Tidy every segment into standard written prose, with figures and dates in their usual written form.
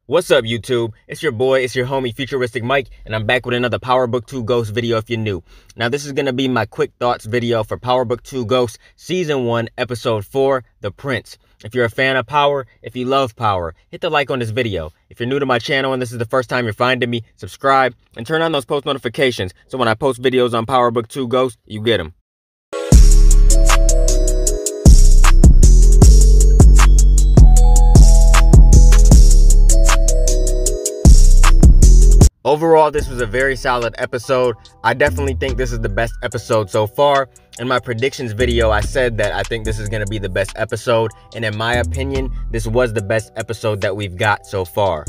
What's up, YouTube? It's your boy, it's your homie, FuturisticMike, and I'm back with another Power Book 2 Ghost video if you're new. Now, this is going to be my quick thoughts video for Power Book 2 Ghost, Season 1, Episode 4, The Prince. If you're a fan of Power, if you love Power, hit the like on this video. If you're new to my channel and this is the first time you're finding me, subscribe and turn on those post notifications so when I post videos on Power Book 2 Ghost, you get them. Overall, this was a very solid episode. I definitely think this is the best episode so far. In my predictions video, I said that I think this is going to be the best episode. And in my opinion, this was the best episode that we've got so far.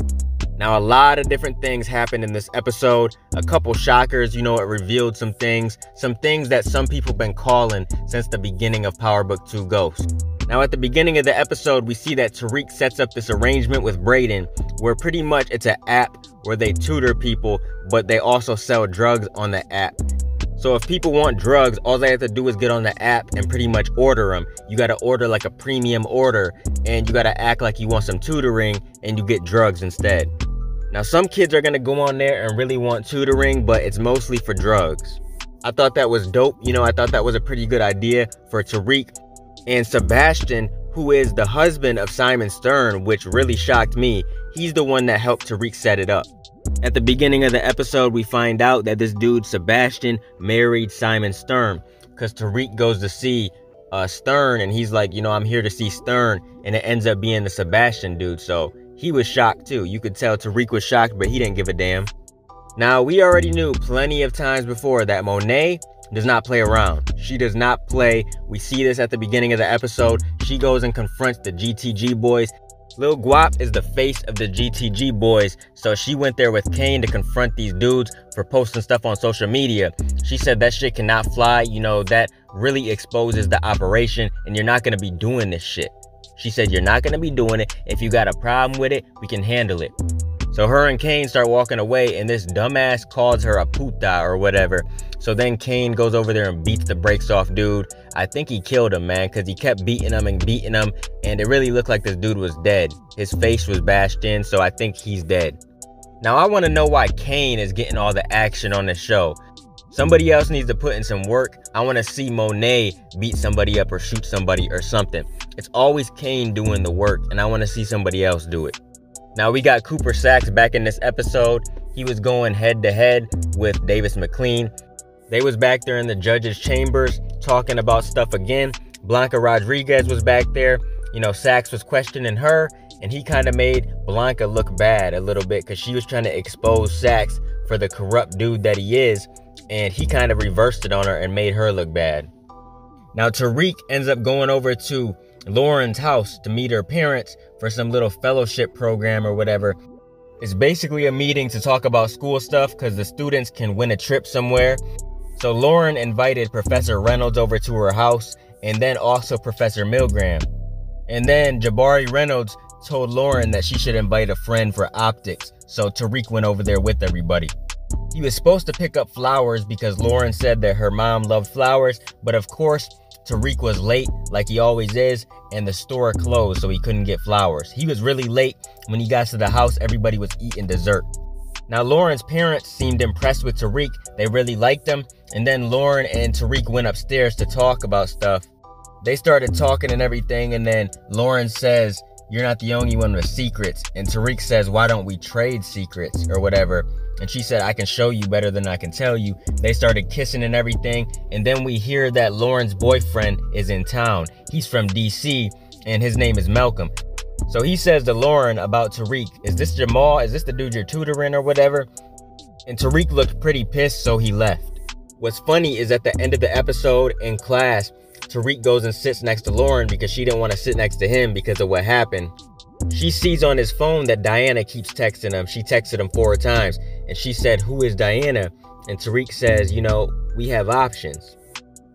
Now, a lot of different things happened in this episode. A couple shockers, it revealed some things that some people have been calling since the beginning of Power Book 2 Ghost. Now, at the beginning of the episode, we see that Tariq sets up this arrangement with Brayden, where pretty much it's an app where they tutor people, but they also sell drugs on the app. So if people want drugs, all they have to do is get on the app and pretty much order them. You got to order like a premium order, and you got to act like you want some tutoring, and you get drugs instead. Now, some kids are going to go on there and really want tutoring, but it's mostly for drugs. I thought that was dope. I thought that was a pretty good idea for Tariq. And Sebastian, who is the husband of Simon Stern, which really shocked me, he's the one that helped Tariq set it up. At the beginning of the episode, we find out that this dude, Sebastian, married Simon Stern, because Tariq goes to see Stern, and he's like, I'm here to see Stern, and it ends up being the Sebastian dude, so he was shocked too. You could tell Tariq was shocked, but he didn't give a damn. Now, we already knew plenty of times before that Monet does not play around. She does not play. We see this at the beginning of the episode. She goes and confronts the GTG boys. Lil Guap is the face of the GTG boys, so she went there with Kane to confront these dudes for posting stuff on social media. She said that shit cannot fly, that really exposes the operation, and you're not gonna be doing this shit. She said you're not gonna be doing it. If you got a problem with it, we can handle it. So her and Kane start walking away, and this dumbass calls her a puta or whatever. So then Kane goes over there and beats the brakes off dude. I think he killed him, man, because he kept beating him, and it really looked like this dude was dead. His face was bashed in, so I think he's dead. Now, I want to know why Kane is getting all the action on the show. Somebody else needs to put in some work. I want to see Monet beat somebody up or shoot somebody or something. It's always Kane doing the work, and I want to see somebody else do it. Now, we got Cooper Saxe back in this episode. He was going head-to-head with Davis McLean. They was back there in the judge's chambers talking about stuff again. Blanca Rodriguez was back there. Saxe was questioning her, and he kind of made Blanca look bad a little bit because she was trying to expose Saxe for the corrupt dude that he is, and he kind of reversed it on her and made her look bad. Now, Tariq ends up going over to Lauren's house to meet her parents for some little fellowship program or whatever. It's basically a meeting to talk about school stuff because the students can win a trip somewhere. So Lauren invited Professor Reynolds over to her house, and then also Professor Milgram. And then Jabari Reynolds told Lauren that she should invite a friend for optics, so Tariq went over there with everybody. He was supposed to pick up flowers because Lauren said that her mom loved flowers, but of course, Tariq was late like he always is, and the store closed, so he couldn't get flowers. He was really late. When he got to the house, everybody was eating dessert. Now, Lauren's parents seemed impressed with Tariq. They really liked him. And then Lauren and Tariq went upstairs to talk about stuff. They started talking and everything, and then Lauren says, "You're not the only one with secrets." And Tariq says, "Why don't we trade secrets or whatever?" And she said, "I can show you better than I can tell you." They started kissing and everything. And then we hear that Lauren's boyfriend is in town. He's from DC, and his name is Malcolm. So he says to Lauren about Tariq, "Is this Jamal? Is this the dude you're tutoring or whatever?" And Tariq looked pretty pissed, so he left. What's funny is at the end of the episode in class, Tariq goes and sits next to Lauren because she didn't want to sit next to him because of what happened. She sees on his phone that Diana keeps texting him. She texted him 4 times, and she said, "Who is Diana?" And Tariq says, "We have options."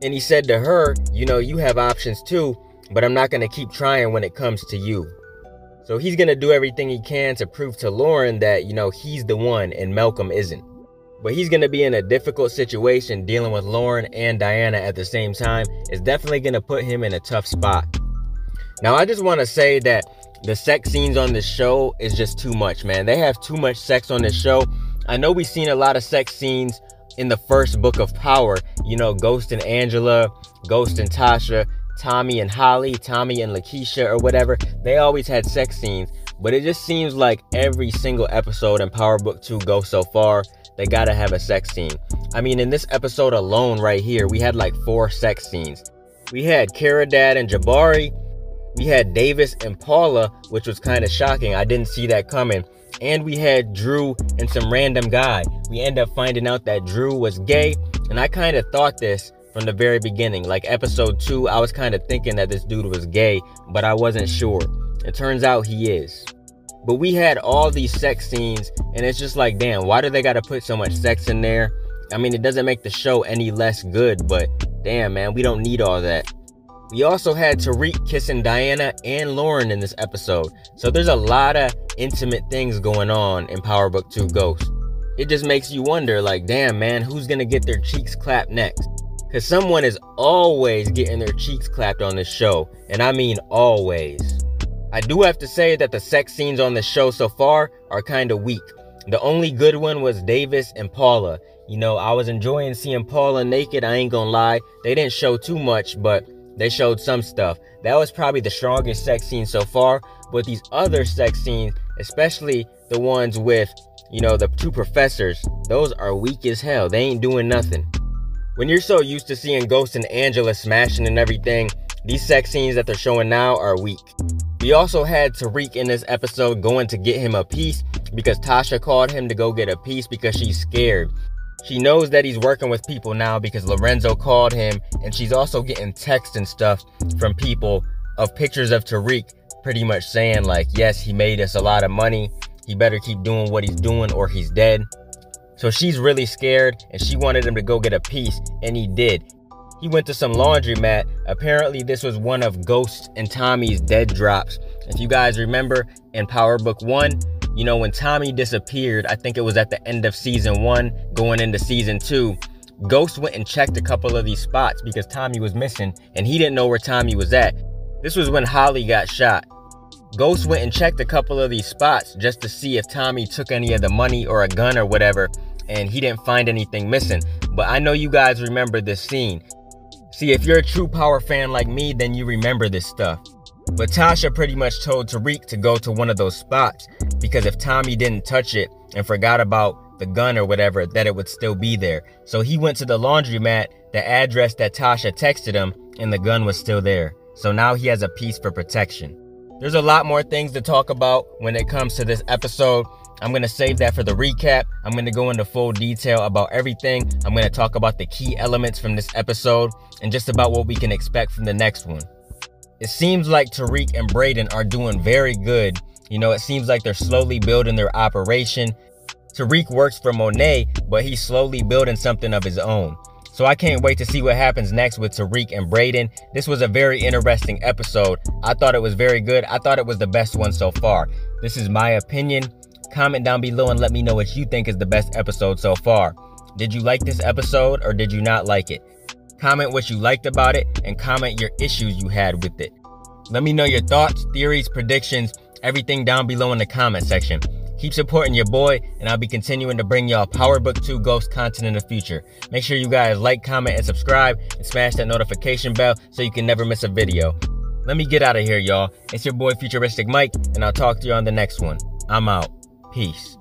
And he said to her, "You have options too, but I'm not going to keep trying when it comes to you." So he's going to do everything he can to prove to Lauren that, he's the one and Malcolm isn't. But he's going to be in a difficult situation dealing with Lauren and Diana at the same time. It's definitely going to put him in a tough spot. Now, I just want to say that The sex scenes on this show is just too much, man. They have too much sex on this show. I know we've seen a lot of sex scenes in the first book of Power. You know, Ghost and Angela, Ghost and Tasha, Tommy and Holly, Tommy and Lakeisha or whatever. They always had sex scenes. But it just seems like every single episode in Power Book 2 Ghost so far, they gotta have a sex scene. I mean, in this episode alone right here, we had like 4 sex scenes. We had Kara Dad and Jabari. We had Davis and Paula, which was kind of shocking. I didn't see that coming. And we had Drew and some random guy. We end up finding out that Drew was gay. And I kind of thought this from the very beginning. Like episode 2, I was kind of thinking that this dude was gay, but I wasn't sure. It turns out he is. But we had all these sex scenes, and it's just like, damn, why do they gotta put so much sex in there? I mean, it doesn't make the show any less good, but damn, man, we don't need all that. We also had Tariq kissing Diana and Lauren in this episode. So there's a lot of intimate things going on in Power Book 2 Ghost. It just makes you wonder, like, damn, man, who's gonna get their cheeks clapped next? Because someone is always getting their cheeks clapped on this show, and I mean always. I do have to say that the sex scenes on the show so far are kind of weak. The only good one was Davis and Paula. You know, I was enjoying seeing Paula naked, I ain't gonna lie. They didn't show too much, but they showed some stuff. That was probably the strongest sex scene so far. But these other sex scenes, especially the ones with, you know, the 2 professors, those are weak as hell. They ain't doing nothing. When you're so used to seeing Ghost and Angela smashing and everything, these sex scenes that they're showing now are weak. We also had Tariq in this episode going to get him a piece because Tasha called him to go get a piece because she's scared. She knows that he's working with people now because Lorenzo called him, and she's also getting texts and stuff from people of pictures of Tariq pretty much saying like, yes, he made us a lot of money. He better keep doing what he's doing or he's dead. So she's really scared, and she wanted him to go get a piece, and he did. He went to some laundromat. Apparently this was one of Ghost and Tommy's dead drops. If you guys remember in Power Book 1, you know, when Tommy disappeared, I think it was at the end of season 1 going into season 2, Ghost went and checked a couple of these spots because Tommy was missing and he didn't know where Tommy was at. This was when Holly got shot. Ghost went and checked a couple of these spots just to see if Tommy took any of the money or a gun or whatever, and he didn't find anything missing. But I know you guys remember this scene. See, if you're a true Power fan like me, then you remember this stuff. But Tasha pretty much told Tariq to go to one of those spots because if Tommy didn't touch it and forgot about the gun or whatever, that it would still be there. So he went to the laundromat, the address that Tasha texted him, and the gun was still there. So now he has a piece for protection. There's a lot more things to talk about when it comes to this episode. I'm going to save that for the recap. I'm going to go into full detail about everything. I'm going to talk about the key elements from this episode and just about what we can expect from the next one. It seems like Tariq and Brayden are doing very good. You know, it seems like they're slowly building their operation. Tariq works for Monet, but he's slowly building something of his own. So I can't wait to see what happens next with Tariq and Brayden. This was a very interesting episode. I thought it was very good. I thought it was the best one so far. This is my opinion. Comment down below and let me know what you think is the best episode so far. Did you like this episode or did you not like it? Comment what you liked about it and comment your issues you had with it. Let me know your thoughts, theories, predictions, everything down below in the comment section. Keep supporting your boy, and I'll be continuing to bring y'all Power Book 2 Ghost content in the future. Make sure you guys like, comment, and subscribe, and smash that notification bell so you can never miss a video. Let me get out of here, y'all. It's your boy FuturisticMike, and I'll talk to you on the next one. I'm out. Peace.